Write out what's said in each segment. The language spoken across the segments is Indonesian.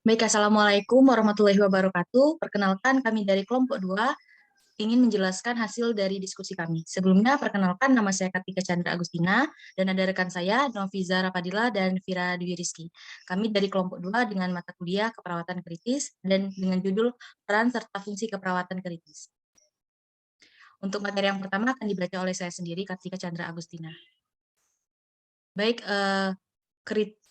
Baik, Assalamualaikum warahmatullahi wabarakatuh. Perkenalkan, kami dari kelompok 2 ingin menjelaskan hasil dari diskusi kami. Sebelumnya, perkenalkan nama saya Kartika Chandra Agustina, dan ada rekan saya, Noviza Rapadila dan Vira Dwi Rizky. Kami dari kelompok 2 dengan mata kuliah keperawatan kritis dan dengan judul peran serta fungsi keperawatan kritis. Untuk materi yang pertama akan dibaca oleh saya sendiri, Kartika Chandra Agustina. Baik,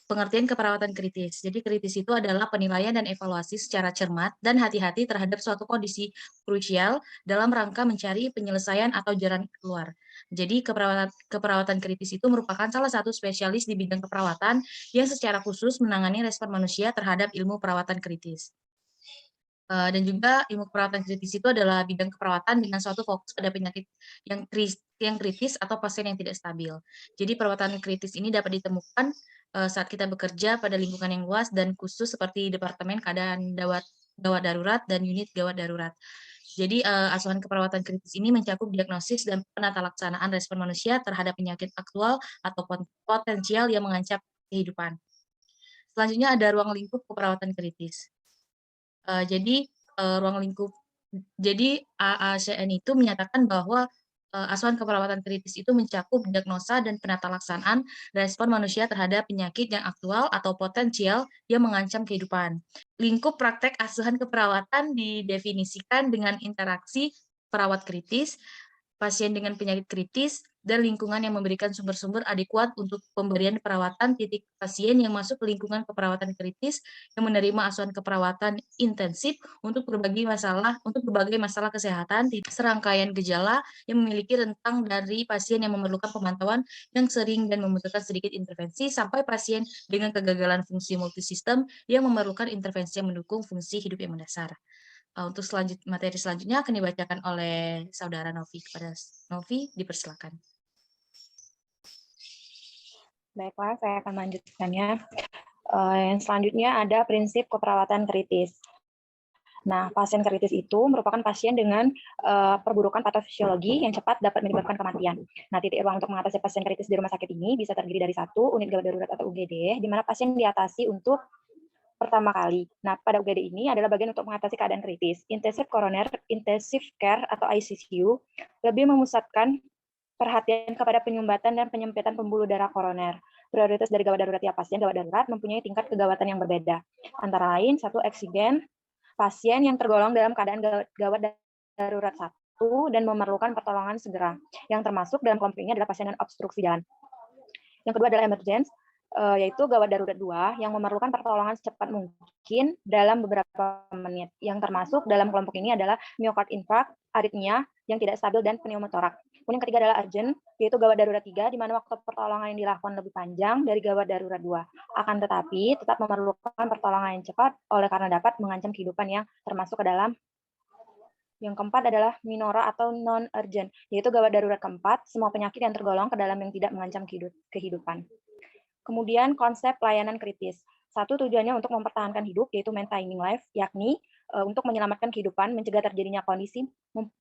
pengertian keperawatan kritis. Jadi kritis itu adalah penilaian dan evaluasi secara cermat dan hati-hati terhadap suatu kondisi krusial dalam rangka mencari penyelesaian atau jalan keluar. Jadi keperawatan kritis itu merupakan salah satu spesialis di bidang keperawatan yang secara khusus menangani respon manusia terhadap ilmu perawatan kritis. Dan juga ilmu keperawatan kritis itu adalah bidang keperawatan dengan suatu fokus pada penyakit yang kritis atau pasien yang tidak stabil. Jadi perawatan kritis ini dapat ditemukan saat kita bekerja pada lingkungan yang luas dan khusus seperti Departemen Keadaan Gawat Darurat dan Unit Gawat Darurat. Jadi asuhan keperawatan kritis ini mencakup diagnosis dan penata laksanaan respon manusia terhadap penyakit aktual atau potensial yang mengancam kehidupan. Selanjutnya ada ruang lingkup keperawatan kritis. Jadi, ruang lingkup jadi AACN itu menyatakan bahwa, asuhan keperawatan kritis itu mencakup diagnosa dan penata laksanaan respon manusia terhadap penyakit yang aktual atau potensial yang mengancam kehidupan. Lingkup praktek asuhan keperawatan didefinisikan dengan interaksi perawat kritis, pasien dengan penyakit kritis, dan lingkungan yang memberikan sumber-sumber adekuat untuk pemberian perawatan pasien yang masuk ke lingkungan keperawatan kritis yang menerima asuhan keperawatan intensif untuk berbagai masalah kesehatan, serangkaian gejala yang memiliki rentang dari pasien yang memerlukan pemantauan yang sering dan membutuhkan sedikit intervensi sampai pasien dengan kegagalan fungsi multisistem yang memerlukan intervensi yang mendukung fungsi hidup yang mendasar. Untuk materi selanjutnya akan dibacakan oleh saudara Novi. Kepada Novi, dipersilakan. Baiklah, saya akan melanjutkannya. Yang selanjutnya ada prinsip keperawatan kritis. Nah, pasien kritis itu merupakan pasien dengan perburukan patofisiologi yang cepat dapat menyebabkan kematian. Nah, titik ruang untuk mengatasi pasien kritis di rumah sakit ini bisa terdiri dari 1 unit gawat darurat atau UGD, di mana pasien diatasi untuk pertama kali. Nah, pada UGD ini adalah bagian untuk mengatasi keadaan kritis. Intensive Coroner Intensive Care atau ICU lebih memusatkan perhatian kepada penyumbatan dan penyempitan pembuluh darah koroner. Prioritas dari gawat darurat tiap pasien gawat darurat mempunyai tingkat kegawatan yang berbeda. Antara lain, 1 oksigen, pasien yang tergolong dalam keadaan gawat darurat 1 dan memerlukan pertolongan segera. Yang termasuk dalam kelompok ini adalah pasien dengan obstruksi jalan. Yang kedua adalah emergency, yaitu gawat darurat 2 yang memerlukan pertolongan secepat mungkin dalam beberapa menit. Yang termasuk dalam kelompok ini adalah myocard infarct, aritmia yang tidak stabil, dan pneumotorak. Kemudian yang ketiga adalah urgent, yaitu gawat darurat 3, di mana waktu pertolongan yang dilakukan lebih panjang dari gawat darurat 2. Akan tetapi tetap memerlukan pertolongan yang cepat oleh karena dapat mengancam kehidupan yang termasuk ke dalam. Yang keempat adalah minora atau non-urgent, yaitu gawat darurat keempat, semua penyakit yang tergolong ke dalam yang tidak mengancam kehidupan. Kemudian konsep pelayanan kritis. 1, tujuannya untuk mempertahankan hidup, yaitu maintaining life, yakni untuk menyelamatkan kehidupan, mencegah terjadinya kondisi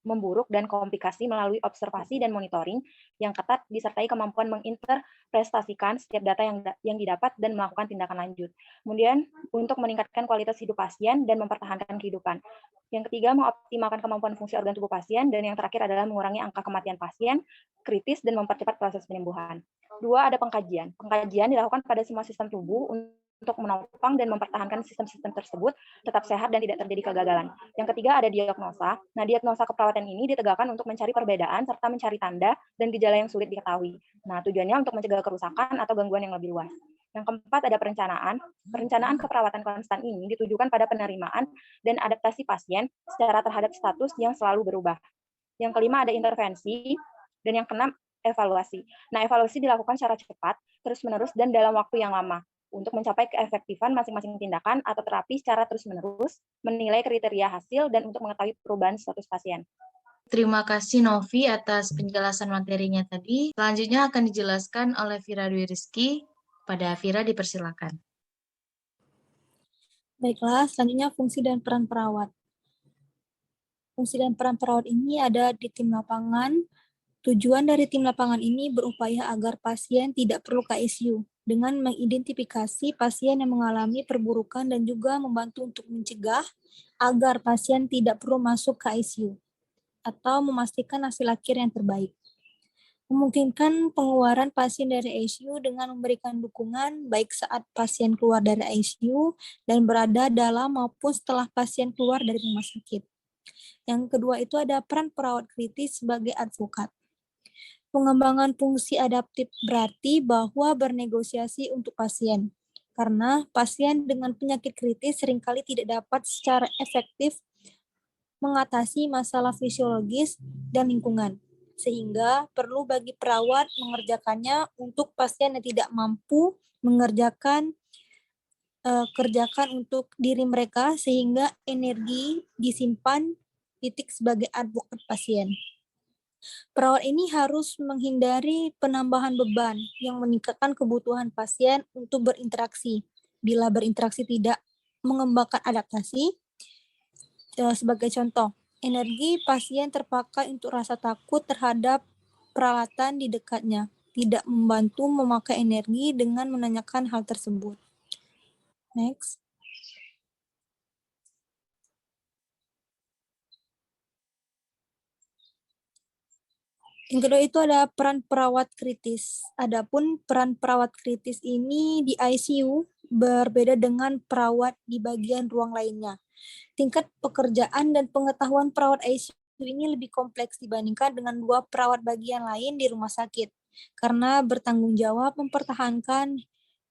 memburuk dan komplikasi melalui observasi dan monitoring yang ketat disertai kemampuan menginterpretasikan setiap data yang didapat dan melakukan tindakan lanjut. Kemudian untuk meningkatkan kualitas hidup pasien dan mempertahankan kehidupan. Yang ketiga, mengoptimalkan kemampuan fungsi organ tubuh pasien, dan yang terakhir adalah mengurangi angka kematian pasien kritis dan mempercepat proses penyembuhan. 2, ada pengkajian. Pengkajian dilakukan pada semua sistem tubuh untuk menopang dan mempertahankan sistem-sistem tersebut tetap sehat dan tidak terjadi kegagalan. Yang ketiga ada diagnosa. Nah, diagnosa keperawatan ini ditegakkan untuk mencari perbedaan serta mencari tanda dan gejala yang sulit diketahui. Nah, tujuannya untuk mencegah kerusakan atau gangguan yang lebih luas. Yang keempat ada perencanaan. Perencanaan keperawatan konstan ini ditujukan pada penerimaan dan adaptasi pasien secara terhadap status yang selalu berubah. Yang kelima ada intervensi, dan yang keenam evaluasi. Nah, evaluasi dilakukan secara cepat, terus-menerus, dan dalam waktu yang lama untuk mencapai keefektifan masing-masing tindakan atau terapi secara terus-menerus, menilai kriteria hasil, dan untuk mengetahui perubahan status pasien. Terima kasih Novi atas penjelasan materinya tadi. Selanjutnya akan dijelaskan oleh Vira Dwi Rizky. Pada Vira dipersilakan. Baiklah, selanjutnya fungsi dan peran perawat. Fungsi dan peran perawat ini ada di tim lapangan. Tujuan dari tim lapangan ini berupaya agar pasien tidak perlu ke ICU. dengan mengidentifikasi pasien yang mengalami perburukan dan juga membantu untuk mencegah agar pasien tidak perlu masuk ke ICU atau memastikan hasil akhir yang terbaik. Memungkinkan pengeluaran pasien dari ICU dengan memberikan dukungan baik saat pasien keluar dari ICU dan berada dalam maupun setelah pasien keluar dari rumah sakit. Yang kedua itu ada peran perawat kritis sebagai advokat. Pengembangan fungsi adaptif berarti bahwa bernegosiasi untuk pasien. Karena pasien dengan penyakit kritis seringkali tidak dapat secara efektif mengatasi masalah fisiologis dan lingkungan. Sehingga perlu bagi perawat mengerjakannya untuk pasien yang tidak mampu mengerjakan kerjakan untuk diri mereka sehingga energi disimpan titik sebagai advokat pasien. Perawat ini harus menghindari penambahan beban yang meningkatkan kebutuhan pasien untuk berinteraksi. Bila berinteraksi tidak mengembangkan adaptasi, sebagai contoh, energi pasien terpakai untuk rasa takut terhadap peralatan di dekatnya, tidak membantu memakai energi dengan menanyakan hal tersebut. Next. Yang kedua itu ada peran perawat kritis. Adapun peran perawat kritis ini di ICU berbeda dengan perawat di bagian ruang lainnya. Tingkat pekerjaan dan pengetahuan perawat ICU ini lebih kompleks dibandingkan dengan dua perawat bagian lain di rumah sakit, karena bertanggung jawab mempertahankan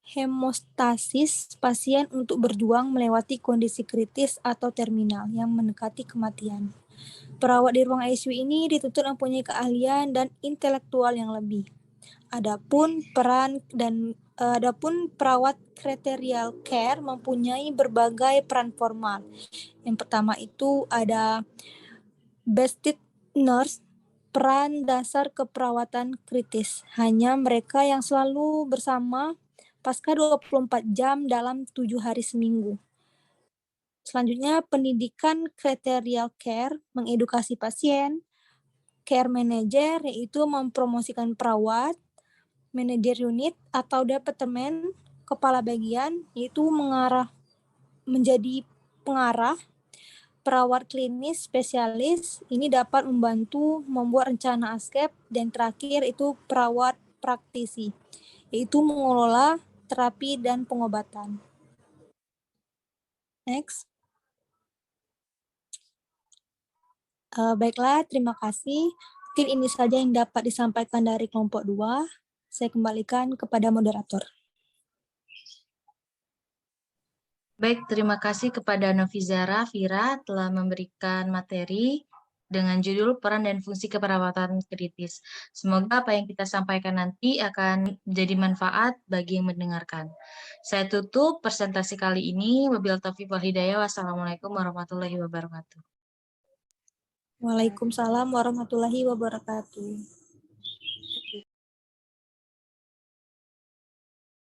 hemostasis pasien untuk berjuang melewati kondisi kritis atau terminal yang mendekati kematian. Perawat di ruang ICU ini dituntut mempunyai keahlian dan intelektual yang lebih. Adapun perawat critical care mempunyai berbagai peran formal. Yang pertama itu ada bedside nurse, peran dasar keperawatan kritis. Hanya mereka yang selalu bersama pasca 24 jam dalam 7 hari seminggu. Selanjutnya, pendidikan critical care, mengedukasi pasien. Care manager, yaitu mempromosikan perawat. Manajer unit atau departemen, kepala bagian, yaitu menjadi pengarah. Perawat klinis spesialis, ini dapat membantu membuat rencana ASKEP. Dan terakhir itu perawat praktisi, yaitu mengelola terapi dan pengobatan. Next. Baiklah, terima kasih. Mungkin ini saja yang dapat disampaikan dari kelompok 2. Saya kembalikan kepada moderator. Baik, terima kasih kepada Novizara Vira telah memberikan materi dengan judul peran dan fungsi keperawatan kritis. Semoga apa yang kita sampaikan nanti akan menjadi manfaat bagi yang mendengarkan. Saya tutup presentasi kali ini. Wabillahi taufiq wal hidayah. Wassalamualaikum warahmatullahi wabarakatuh. Waalaikumsalam warahmatullahi wabarakatuh.